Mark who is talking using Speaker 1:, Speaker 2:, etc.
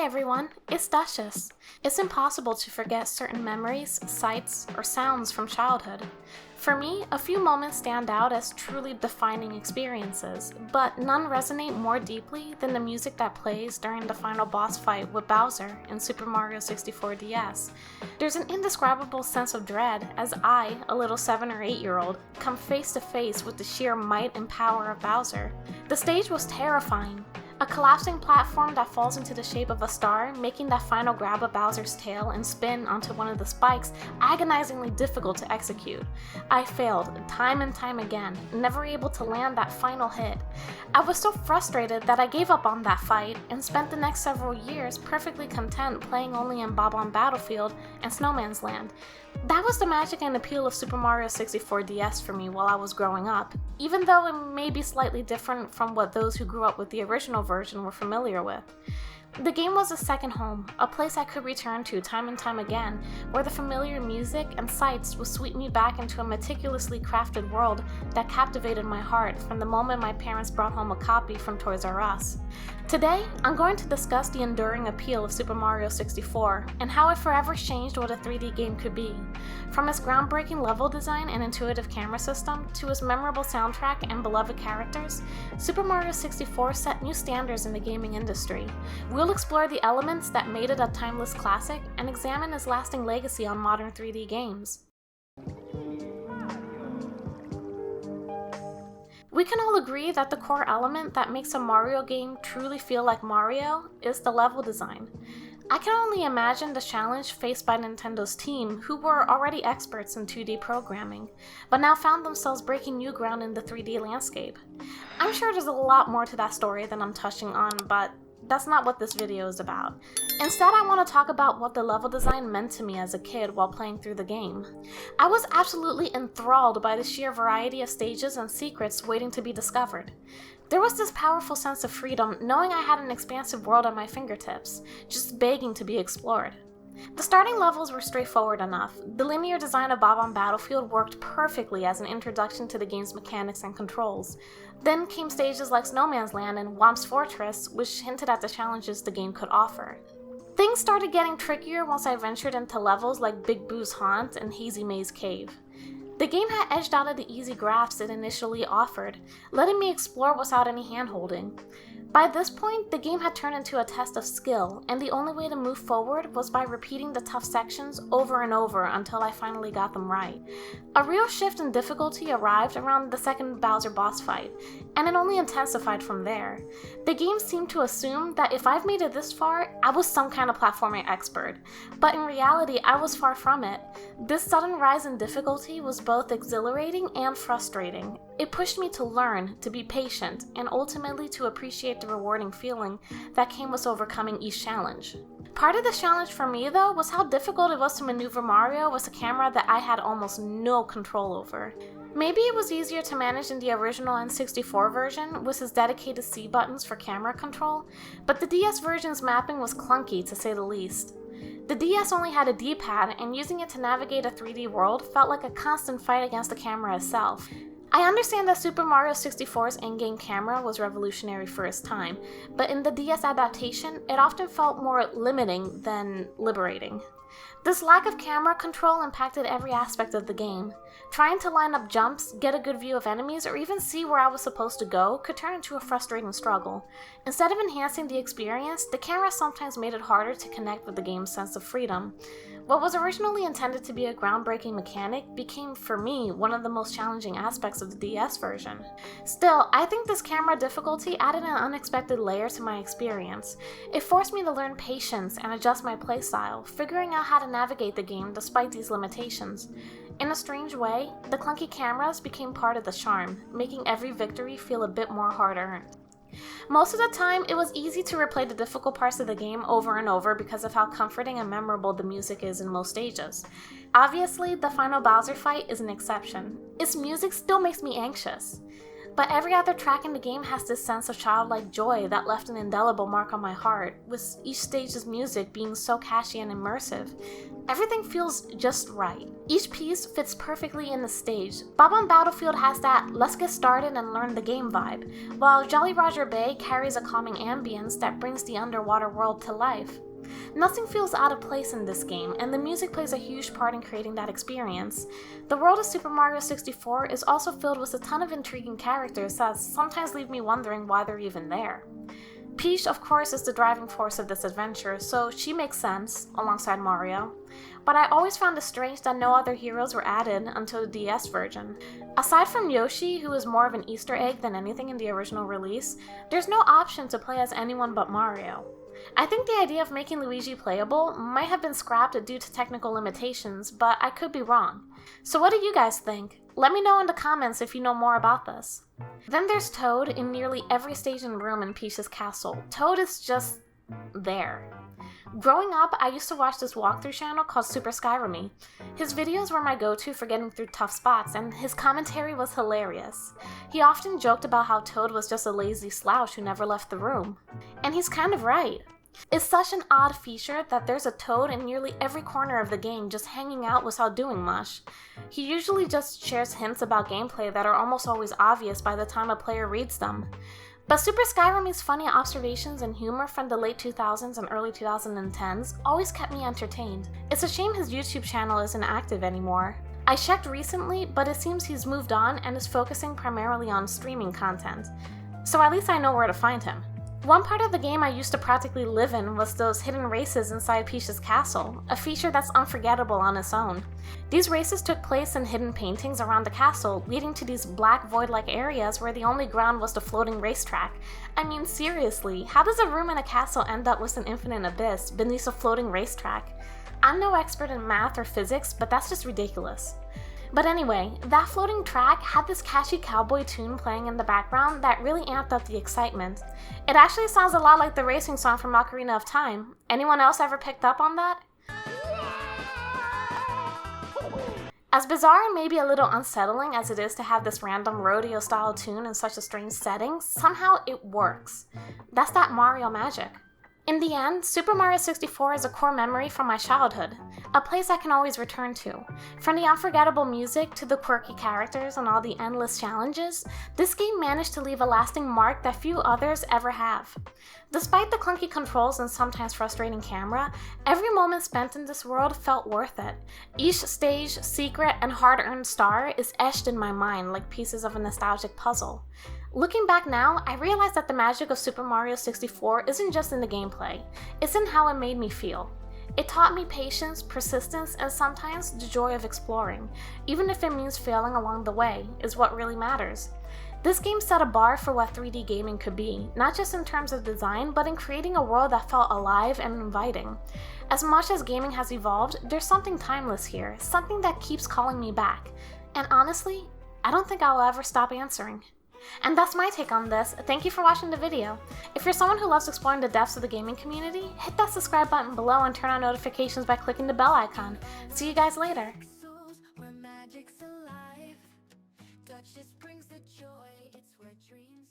Speaker 1: everyone, it's Duchess. It's impossible to forget certain memories, sights, or sounds from childhood. For me, a few moments stand out as truly defining experiences, but none resonate more deeply than the music that plays during the final boss fight with Bowser in Super Mario 64 DS. There's an indescribable sense of dread as I, a little 7 or 8-year-old, come face to face with the sheer might and power of Bowser. The stage was terrifying. A collapsing platform that falls into the shape of a star, making that final grab of Bowser's tail and spin onto one of the spikes agonizingly difficult to execute. I failed time and time again, never able to land that final hit. I was so frustrated that I gave up on that fight and spent the next several years perfectly content playing only in Bob-omb Battlefield and Snowman's Land. That was the magic and appeal of Super Mario 64 DS for me while I was growing up, even though it may be slightly different from what those who grew up with the original version were familiar with. The game was a second home, a place I could return to time and time again, where the familiar music and sights would sweep me back into a meticulously crafted world that captivated my heart from the moment my parents brought home a copy from Toys R Us. Today, I'm going to discuss the enduring appeal of Super Mario 64 and how it forever changed what a 3D game could be. From its groundbreaking level design and intuitive camera system to its memorable soundtrack and beloved characters, Super Mario 64 set new standards in the gaming industry. We'll explore the elements that made it a timeless classic and examine its lasting legacy on modern 3D games. We can all agree that the core element that makes a Mario game truly feel like Mario is the level design. I can only imagine the challenge faced by Nintendo's team, who were already experts in 2D programming, but now found themselves breaking new ground in the 3D landscape. I'm sure there's a lot more to that story than I'm touching on, but that's not what this video is about. Instead, I want to talk about what the level design meant to me as a kid while playing through the game. I was absolutely enthralled by the sheer variety of stages and secrets waiting to be discovered. There was this powerful sense of freedom knowing I had an expansive world at my fingertips, just begging to be explored. The starting levels were straightforward enough. The linear design of Bob-omb Battlefield worked perfectly as an introduction to the game's mechanics and controls. Then came stages like Snowman's Land and Womp's Fortress, which hinted at the challenges the game could offer. Things started getting trickier once I ventured into levels like Big Boo's Haunt and Hazy Maze Cave. The game had edged out of the easy graphs it initially offered, letting me explore without any hand-holding. By this point, the game had turned into a test of skill, and the only way to move forward was by repeating the tough sections over and over until I finally got them right. A real shift in difficulty arrived around the second Bowser boss fight, and it only intensified from there. The game seemed to assume that if I've made it this far, I was some kind of platforming expert, but in reality, I was far from it. This sudden rise in difficulty was both exhilarating and frustrating. It pushed me to learn, to be patient, and ultimately to appreciate the rewarding feeling that came with overcoming each challenge. Part of the challenge for me, though, was how difficult it was to maneuver Mario with a camera that I had almost no control over. Maybe it was easier to manage in the original N64 version with its dedicated C buttons for camera control, but the DS version's mapping was clunky to say the least. The DS only had a D-pad, and using it to navigate a 3D world felt like a constant fight against the camera itself. I understand that Super Mario 64's in-game camera was revolutionary for its time, but in the DS adaptation, it often felt more limiting than liberating. This lack of camera control impacted every aspect of the game. Trying to line up jumps, get a good view of enemies, or even see where I was supposed to go could turn into a frustrating struggle. Instead of enhancing the experience, the camera sometimes made it harder to connect with the game's sense of freedom. What was originally intended to be a groundbreaking mechanic became, for me, one of the most challenging aspects of the DS version. Still, I think this camera difficulty added an unexpected layer to my experience. It forced me to learn patience and adjust my playstyle, figuring out how to navigate the game despite these limitations. In a strange way, the clunky cameras became part of the charm, making every victory feel a bit more hard-earned. Most of the time, it was easy to replay the difficult parts of the game over and over because of how comforting and memorable the music is in most stages. Obviously, the final Bowser fight is an exception. Its music still makes me anxious. But every other track in the game has this sense of childlike joy that left an indelible mark on my heart, with each stage's music being so catchy and immersive. Everything feels just right. Each piece fits perfectly in the stage. Bob-omb Battlefield has that let's get started and learn the game vibe, while Jolly Roger Bay carries a calming ambience that brings the underwater world to life. Nothing feels out of place in this game, and the music plays a huge part in creating that experience. The world of Super Mario 64 is also filled with a ton of intriguing characters that sometimes leave me wondering why they're even there. Peach, of course, is the driving force of this adventure, so she makes sense, alongside Mario. But I always found it strange that no other heroes were added until the DS version. Aside from Yoshi, who is more of an Easter egg than anything in the original release, there's no option to play as anyone but Mario. I think the idea of making Luigi playable might have been scrapped due to technical limitations, but I could be wrong. So what do you guys think? Let me know in the comments if you know more about this. Then there's Toad in nearly every stage and room in Peach's castle. Toad is just there. Growing up, I used to watch this walkthrough channel called Super Skyrimy. His videos were my go-to for getting through tough spots, and his commentary was hilarious. He often joked about how Toad was just a lazy slouch who never left the room. And he's kind of right. It's such an odd feature that there's a Toad in nearly every corner of the game just hanging out without doing much. He usually just shares hints about gameplay that are almost always obvious by the time a player reads them. But Super Skyrimy's funny observations and humor from the late 2000s and early 2010s always kept me entertained. It's a shame his YouTube channel isn't active anymore. I checked recently, but it seems he's moved on and is focusing primarily on streaming content. So at least I know where to find him. One part of the game I used to practically live in was those hidden races inside Peach's castle, a feature that's unforgettable on its own. These races took place in hidden paintings around the castle, leading to these black void-like areas where the only ground was the floating racetrack. I mean, seriously, how does a room in a castle end up with an infinite abyss beneath a floating racetrack? I'm no expert in math or physics, but that's just ridiculous. But anyway, that floating track had this catchy cowboy tune playing in the background that really amped up the excitement. It actually sounds a lot like the racing song from Ocarina of Time. Anyone else ever picked up on that? As bizarre and maybe a little unsettling as it is to have this random rodeo-style tune in such a strange setting, somehow it works. That's that Mario magic. In the end, Super Mario 64 is a core memory from my childhood, a place I can always return to. From the unforgettable music to the quirky characters and all the endless challenges, this game managed to leave a lasting mark that few others ever have. Despite the clunky controls and sometimes frustrating camera, every moment spent in this world felt worth it. Each stage, secret, and hard-earned star is etched in my mind like pieces of a nostalgic puzzle. Looking back now, I realize that the magic of Super Mario 64 isn't just in the gameplay, it's in how it made me feel. It taught me patience, persistence, and sometimes the joy of exploring, even if it means failing along the way, is what really matters. This game set a bar for what 3D gaming could be, not just in terms of design, but in creating a world that felt alive and inviting. As much as gaming has evolved, there's something timeless here, something that keeps calling me back. And honestly, I don't think I'll ever stop answering. And that's my take on this. Thank you for watching the video. If you're someone who loves exploring the depths of the gaming community, hit that subscribe button below and turn on notifications by clicking the bell icon. See you guys later. Where magic's alive. Touch just brings the joy. It's where dreams